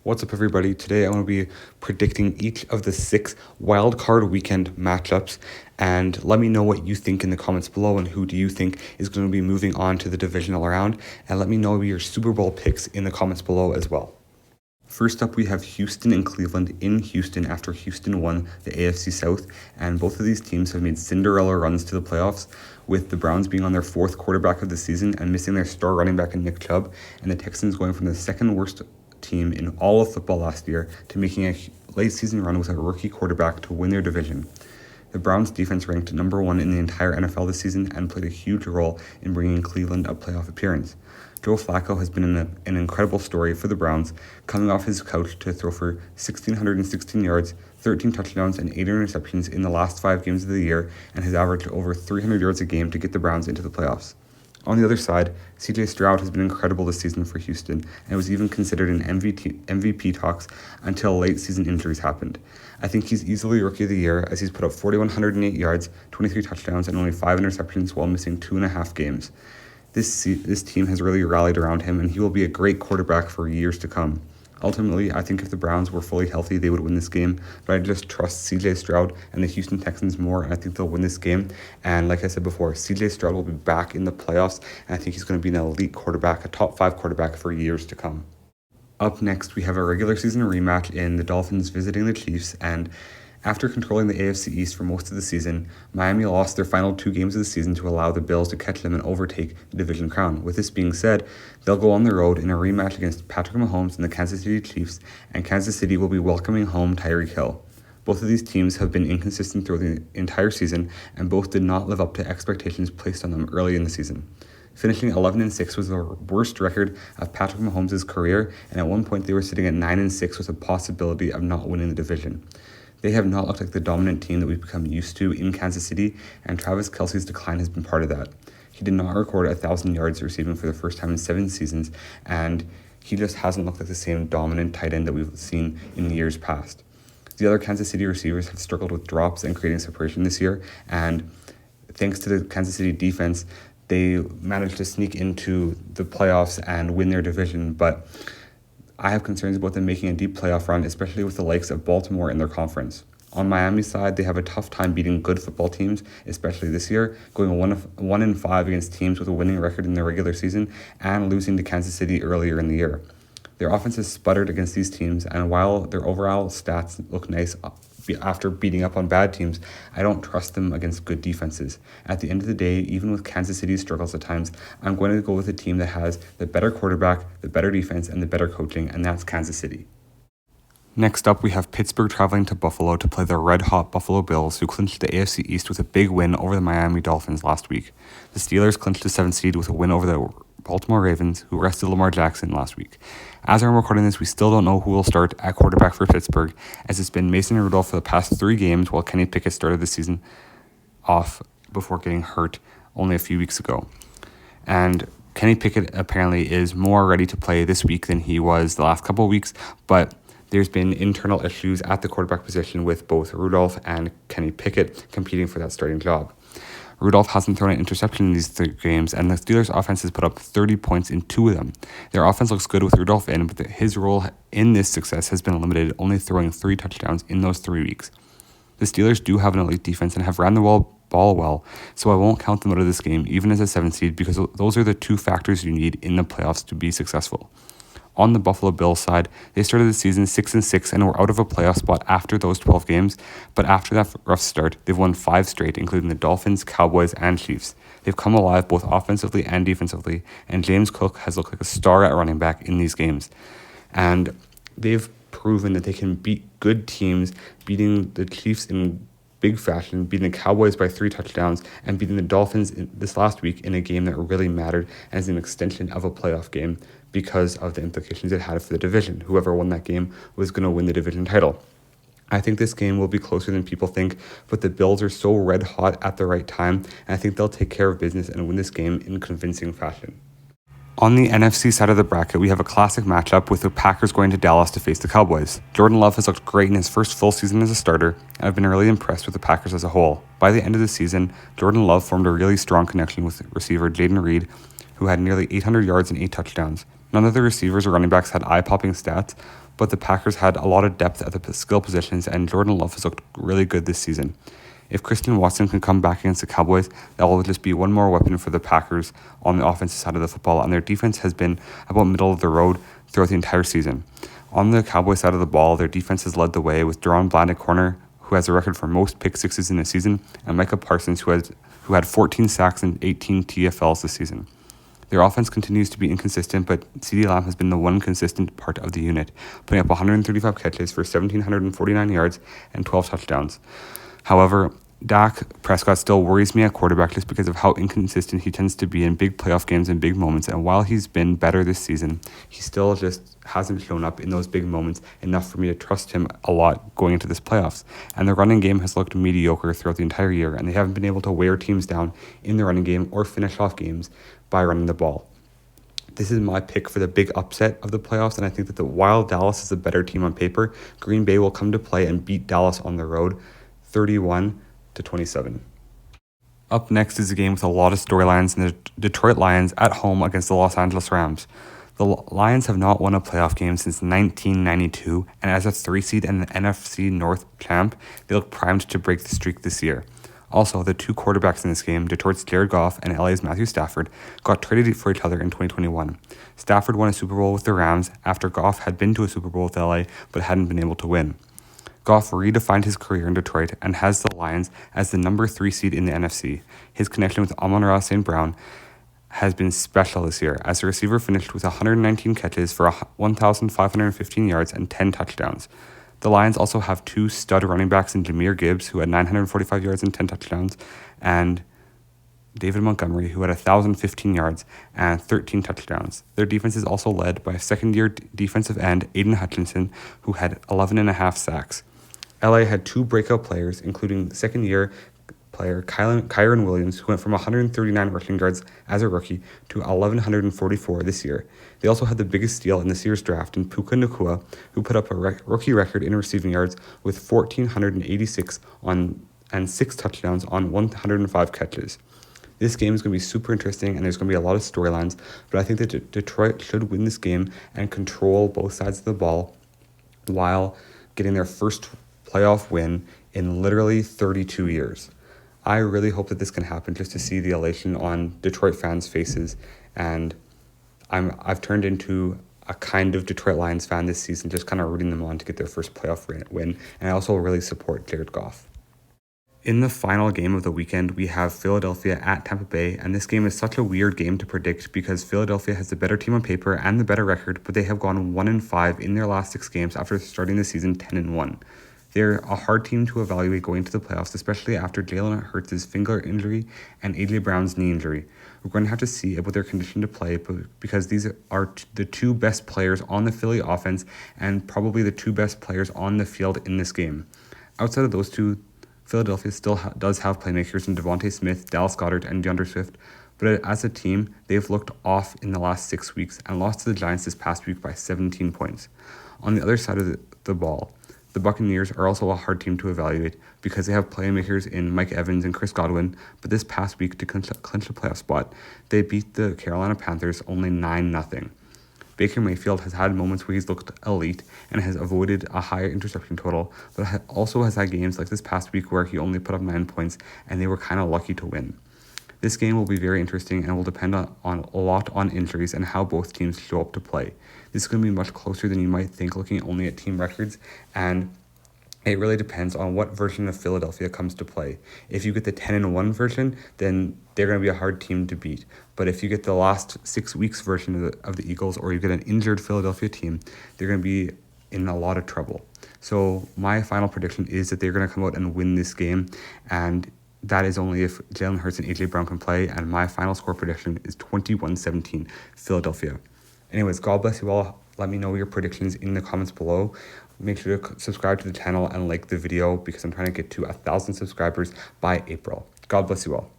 What's up, everybody? Today I'm going to be predicting each of the 6 wildcard weekend matchups, and let me know what you think in the comments below and who do you think is going to be moving on to the divisional round, and let me know your Super Bowl picks in the comments below as well. First up, we have Houston and Cleveland in Houston after Houston won the AFC South, and both of these teams have made Cinderella runs to the playoffs, with the Browns being on their 4th quarterback of the season and missing their star running back in Nick Chubb, and the Texans going from the 2nd worst team in all of football last year to making a late season run with a rookie quarterback to win their division. The Browns defense ranked number 1 in the entire NFL this season and played a huge role in bringing Cleveland a playoff appearance. Joe Flacco has been an incredible story for the Browns, coming off his couch to throw for 1,616 yards, 13 touchdowns, and 8 interceptions in the last 5 games of the year, and has averaged over 300 yards a game to get the Browns into the playoffs. On the other side, CJ Stroud has been incredible this season for Houston and was even considered in MVP talks until late season injuries happened. I think he's easily Rookie of the Year, as he's put up 4,108 yards, 23 touchdowns, and only 5 interceptions while missing 2.5 games. This team has really rallied around him, and he will be a great quarterback for years to come. Ultimately, I think if the Browns were fully healthy, they would win this game, but I just trust CJ Stroud and the Houston Texans more, and I think they'll win this game. And like I said before, CJ Stroud will be back in the playoffs, and I think he's going to be an elite quarterback, a top 5 quarterback for years to come. Up next, we have a regular season rematch in the Dolphins visiting the Chiefs, and after controlling the AFC East for most of the season, Miami lost their final 2 games of the season to allow the Bills to catch them and overtake the division crown. With this being said, they'll go on the road in a rematch against Patrick Mahomes and the Kansas City Chiefs, and Kansas City will be welcoming home Tyreek Hill. Both of these teams have been inconsistent throughout the entire season, and both did not live up to expectations placed on them early in the season. Finishing 11-6 was the worst record of Patrick Mahomes' career, and at one point they were sitting at 9-6 with a possibility of not winning the division. They have not looked like the dominant team that we've become used to in Kansas City, and Travis Kelce's decline has been part of that. He did not record 1,000 yards receiving for the first time in 7 seasons, and he just hasn't looked like the same dominant tight end that we've seen in years past. The other Kansas City receivers have struggled with drops and creating separation this year, and thanks to the Kansas City defense, they managed to sneak into the playoffs and win their division, but I have concerns about them making a deep playoff run, especially with the likes of Baltimore in their conference. On Miami's side, they have a tough time beating good football teams, especially this year, going 1-5 against teams with a winning record in their regular season and losing to Kansas City earlier in the year. Their offense has sputtered against these teams, and while their overall stats look nice after beating up on bad teams, I don't trust them against good defenses. At the end of the day, even with Kansas City's struggles at times, I'm going to go with a team that has the better quarterback, the better defense, and the better coaching, and that's Kansas City. Next up, we have Pittsburgh traveling to Buffalo to play the red-hot Buffalo Bills, who clinched the AFC East with a big win over the Miami Dolphins last week. The Steelers clinched the 7th seed with a win over the Baltimore Ravens, who rested Lamar Jackson last week. As I'm recording this, we still don't know who will start at quarterback for Pittsburgh, as it's been Mason Rudolph for the past 3 games, while Kenny Pickett started the season off before getting hurt only a few weeks ago. And Kenny Pickett apparently is more ready to play this week than he was the last couple of weeks, but there's been internal issues at the quarterback position with both Rudolph and Kenny Pickett competing for that starting job. Rudolph hasn't thrown an interception in these 3 games, and the Steelers' offense has put up 30 points in 2 of them. Their offense looks good with Rudolph in, but his role in this success has been limited, only throwing 3 touchdowns in those 3 weeks. The Steelers do have an elite defense and have ran the ball well, so I won't count them out of this game, even as a 7th seed, because those are the 2 factors you need in the playoffs to be successful. On the Buffalo Bills side, they started the season 6-6 and were out of a playoff spot after those 12 games, but after that rough start, they've won 5 straight, including the Dolphins, Cowboys, and Chiefs. They've come alive both offensively and defensively, and James Cook has looked like a star at running back in these games. And they've proven that they can beat good teams, beating the Chiefs in big fashion, beating the Cowboys by 3 touchdowns, and beating the Dolphins this last week in a game that really mattered as an extension of a playoff game because of the implications it had for the division. Whoever won that game was going to win the division title. I think this game will be closer than people think, but the Bills are so red hot at the right time, and I think they'll take care of business and win this game in convincing fashion. On the NFC side of the bracket, we have a classic matchup with the Packers going to Dallas to face the Cowboys. Jordan Love has looked great in his first full season as a starter, and I've been really impressed with the Packers as a whole. By the end of the season, Jordan Love formed a really strong connection with receiver Jaden Reed, who had nearly 800 yards and 8 touchdowns. None of the receivers or running backs had eye-popping stats, but the Packers had a lot of depth at the skill positions, and Jordan Love has looked really good this season. If Christian Watson can come back against the Cowboys, that will just be one more weapon for the Packers on the offensive side of the football, and their defense has been about middle of the road throughout the entire season. On the Cowboys side of the ball, their defense has led the way with Deron Bland at corner, who has a record for most pick sixes in the season, and Micah Parsons, who had 14 sacks and 18 TFLs this season. Their offense continues to be inconsistent, but CeeDee Lamb has been the one consistent part of the unit, putting up 135 catches for 1,749 yards and 12 touchdowns. However, Dak Prescott still worries me at quarterback just because of how inconsistent he tends to be in big playoff games and big moments. And while he's been better this season, he still just hasn't shown up in those big moments enough for me to trust him a lot going into this playoffs. And the running game has looked mediocre throughout the entire year, and they haven't been able to wear teams down in the running game or finish off games by running the ball. This is my pick for the big upset of the playoffs, and I think that while Dallas is a better team on paper, Green Bay will come to play and beat Dallas on the road 31-27. Up next is a game with a lot of storylines in the Detroit Lions at home against the Los Angeles Rams. The Lions have not won a playoff game since 1992, and as a 3 seed and the NFC North champ, they look primed to break the streak this year. Also, the two quarterbacks in this game, Detroit's Jared Goff and LA's Matthew Stafford, got traded for each other in 2021. Stafford won a Super Bowl with the Rams after Goff had been to a Super Bowl with LA but hadn't been able to win. Goff redefined his career in Detroit and has the Lions as the number 3 seed in the NFC. His connection with Amon-Ra St. Brown has been special this year, as the receiver finished with 119 catches for 1,515 yards and 10 touchdowns. The Lions also have two stud running backs in Jahmyr Gibbs, who had 945 yards and 10 touchdowns, and David Montgomery, who had 1,015 yards and 13 touchdowns. Their defense is also led by a second-year defensive end, Aiden Hutchinson, who had 11.5 sacks. LA had two breakout players, including second-year player Kyron Williams, who went from 139 rushing yards as a rookie to 1,144 this year. They also had the biggest steal in this year's draft in Puka Nacua, who put up a rookie record in receiving yards with 1,486 and 6 touchdowns on 105 catches. This game is going to be super interesting, and there's going to be a lot of storylines, but I think that Detroit should win this game and control both sides of the ball while getting their first playoff win in literally 32 years. I really hope that this can happen just to see the elation on Detroit fans' faces, and I've turned into a kind of Detroit Lions fan this season, just kind of rooting them on to get their first playoff win, and I also really support Jared Goff. In the final game of the weekend, we have Philadelphia at Tampa Bay, and this game is such a weird game to predict because Philadelphia has the better team on paper and the better record, but they have gone 1-5 in their last 6 games after starting the season 10-1. They're a hard team to evaluate going to the playoffs, especially after Jalen Hurts' finger injury and A.J. Brown's knee injury. We're going to have to see about their condition to play because these are the two best players on the Philly offense and probably the two best players on the field in this game. Outside of those two, Philadelphia still does have playmakers in Devontae Smith, Dallas Goedert, and DeAndre Swift, but as a team, they've looked off in the last 6 weeks and lost to the Giants this past week by 17 points. On the other side of the ball, the Buccaneers are also a hard team to evaluate because they have playmakers in Mike Evans and Chris Godwin, but this past week to clinch a playoff spot, they beat the Carolina Panthers only 9-0. Baker Mayfield has had moments where he's looked elite and has avoided a higher interception total, but also has had games like this past week where he only put up 9 points and they were kind of lucky to win. This game will be very interesting and will depend on a lot on injuries and how both teams show up to play. This is going to be much closer than you might think looking only at team records, and it really depends on what version of Philadelphia comes to play. If you get the 10-1 version, then they're going to be a hard team to beat. But if you get the last 6 weeks version of the Eagles, or you get an injured Philadelphia team, they're going to be in a lot of trouble. So my final prediction is that they're going to come out and win this game, and that is only if Jalen Hurts and A.J. Brown can play, and my final score prediction is 21-17 Philadelphia. Anyways, God bless you all. Let me know your predictions in the comments below. Make sure to subscribe to the channel and like the video because I'm trying to get to 1,000 subscribers by April. God bless you all.